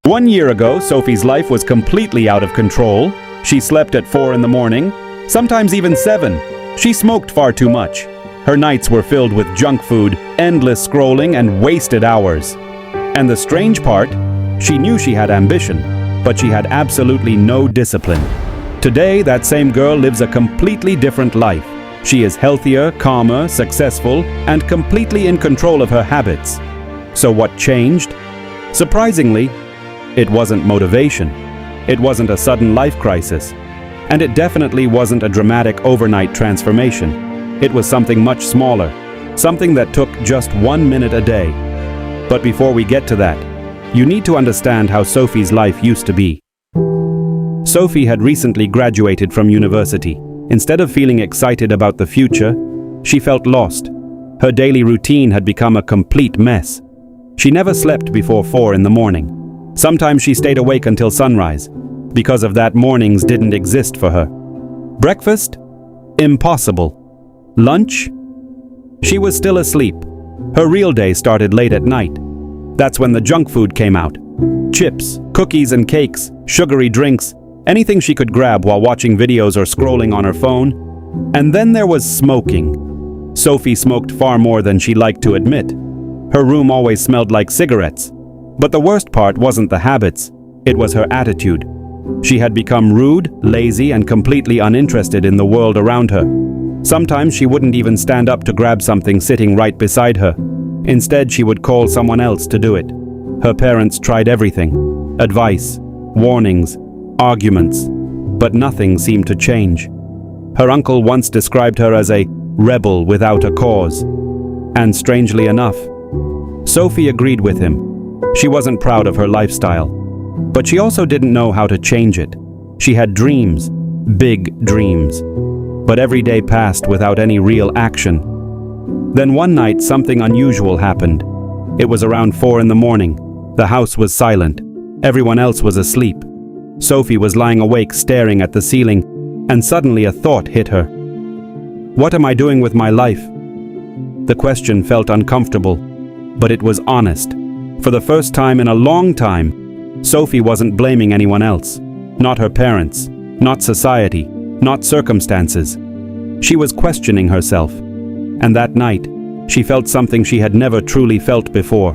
1 year ago, Sophie's life was completely out of control. She slept at 4 in the morning, sometimes even 7. She smoked far too much. Her nights were filled with junk food, endless scrolling, and wasted hours. And the strange part, she knew she had ambition, but she had absolutely no discipline. Today, that same girl lives a completely different life. She is healthier, calmer, successful, and completely in control of her habits. So what changed? Surprisingly, it wasn't motivation. It wasn't a sudden life crisis. And it definitely wasn't a dramatic overnight transformation. It was something much smaller, something that took just 1 minute a day. But before we get to that, you need to understand how Sophie's life used to be. Sophie had recently graduated from university. Instead of feeling excited about the future, she felt lost. Her daily routine had become a complete mess. She never slept before 4 in the morning. Sometimes she stayed awake until sunrise. Because of that, mornings didn't exist for her. Breakfast? Impossible. Lunch? She was still asleep. Her real day started late at night. That's when the junk food came out. Chips, cookies and cakes, sugary drinks, anything she could grab while watching videos or scrolling on her phone. And then there was smoking. Sophie smoked far more than she liked to admit. Her room always smelled like cigarettes. But the worst part wasn't the habits, it was her attitude. She had become rude, lazy, and completely uninterested in the world around her. Sometimes she wouldn't even stand up to grab something sitting right beside her. Instead, she would call someone else to do it. Her parents tried everything: advice, warnings, arguments, but nothing seemed to change. Her uncle once described her as a rebel without a cause. And strangely enough, Sophie agreed with him. She wasn't proud of her lifestyle, but she also didn't know how to change it. She had dreams, big dreams, but every day passed without any real action. Then one night, something unusual happened. It was around 4 in the morning. The house was silent. Everyone else was asleep. Sophie was lying awake staring at the ceiling, and suddenly a thought hit her. What am I doing with my life? The question felt uncomfortable, but it was honest. For the first time in a long time, Sophie wasn't blaming anyone else. Not her parents, not society, not circumstances. She was questioning herself. And that night, she felt something she had never truly felt before.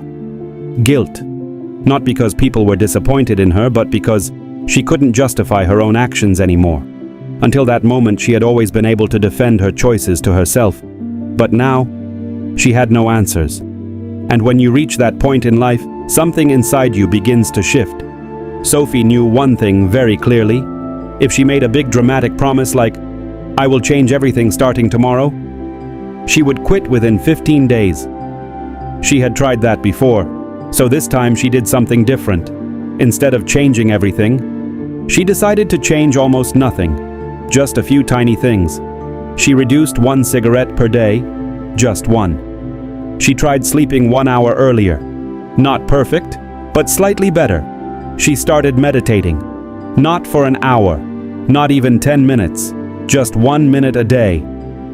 Guilt. Not because people were disappointed in her, but because she couldn't justify her own actions anymore. Until that moment, she had always been able to defend her choices to herself. But now, she had no answers. And when you reach that point in life, something inside you begins to shift. Sophie knew one thing very clearly. If she made a big dramatic promise like, "I will change everything starting tomorrow," she would quit within 15 days. She had tried that before, so this time she did something different. Instead of changing everything, she decided to change almost nothing, just a few tiny things. She reduced 1 cigarette per day, just 1. She tried sleeping 1 hour earlier. Not perfect, but slightly better. She started meditating. Not for an hour, not even 10 minutes, just 1 minute a day.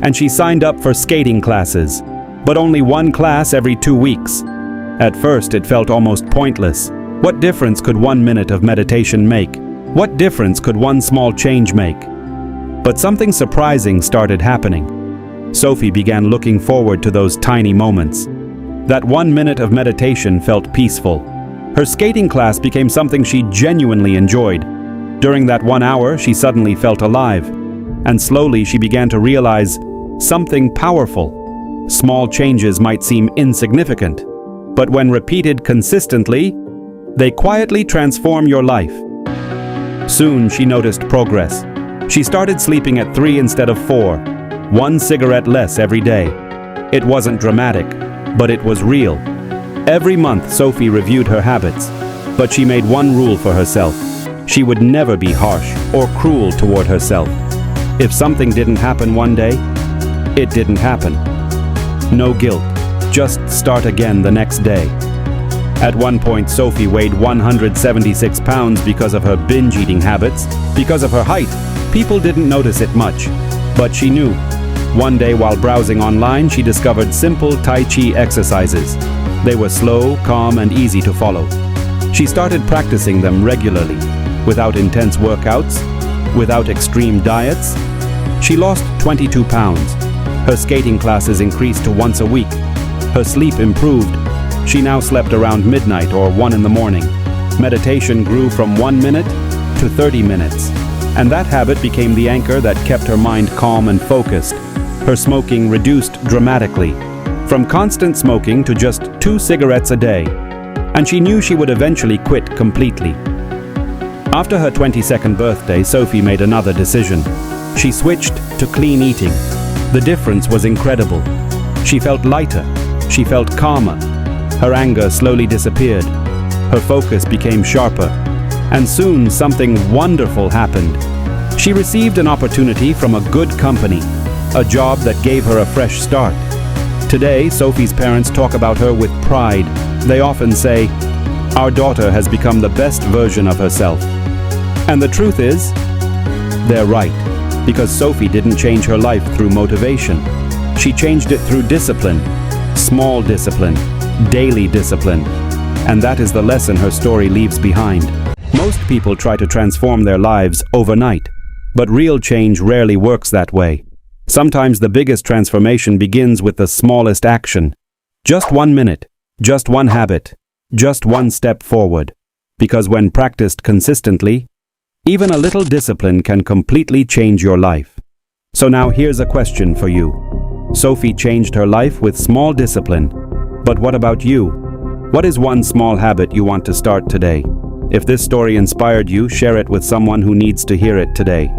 And she signed up for skating classes, but only 1 class every 2 weeks. At first, it felt almost pointless. What difference could 1 minute of meditation make? What difference could one small change make? But something surprising started happening. Sophie began looking forward to those tiny moments. That 1 minute of meditation felt peaceful. Her skating class became something she genuinely enjoyed. During that 1 hour, she suddenly felt alive. And slowly she began to realize something powerful. Small changes might seem insignificant, but when repeated consistently, they quietly transform your life. Soon she noticed progress. She started sleeping at 3 instead of 4. 1 cigarette less every day. It wasn't dramatic, but it was real. Every month, Sophie reviewed her habits, but she made one rule for herself. She would never be harsh or cruel toward herself. If something didn't happen one day, it didn't happen. No guilt, just start again the next day. At one point, Sophie weighed 176 pounds because of her binge-eating habits. Because of her height, people didn't notice it much, but she knew. One day while browsing online, she discovered simple Tai Chi exercises. They were slow, calm, and easy to follow. She started practicing them regularly, without intense workouts, without extreme diets. She lost 22 pounds. Her skating classes increased to once a week. Her sleep improved. She now slept around midnight or 1 in the morning. Meditation grew from 1 minute to 30 minutes. And that habit became the anchor that kept her mind calm and focused. Her smoking reduced dramatically, from constant smoking to just 2 cigarettes a day. And she knew she would eventually quit completely. After her 22nd birthday, Sophie made another decision. She switched to clean eating. The difference was incredible. She felt lighter. She felt calmer. Her anger slowly disappeared. Her focus became sharper. And soon something wonderful happened. She received an opportunity from a good company, a job that gave her a fresh start. Today, Sophie's parents talk about her with pride. They often say, "Our daughter has become the best version of herself." And the truth is, they're right, because Sophie didn't change her life through motivation. She changed it through discipline, small discipline, daily discipline. And that is the lesson her story leaves behind. Most people try to transform their lives overnight, but real change rarely works that way. Sometimes the biggest transformation begins with the smallest action. Just 1 minute, just one habit, just one step forward. Because when practiced consistently, even a little discipline can completely change your life. So now here's a question for you. Sophie changed her life with small discipline. But what about you? What is one small habit you want to start today? If this story inspired you, share it with someone who needs to hear it today.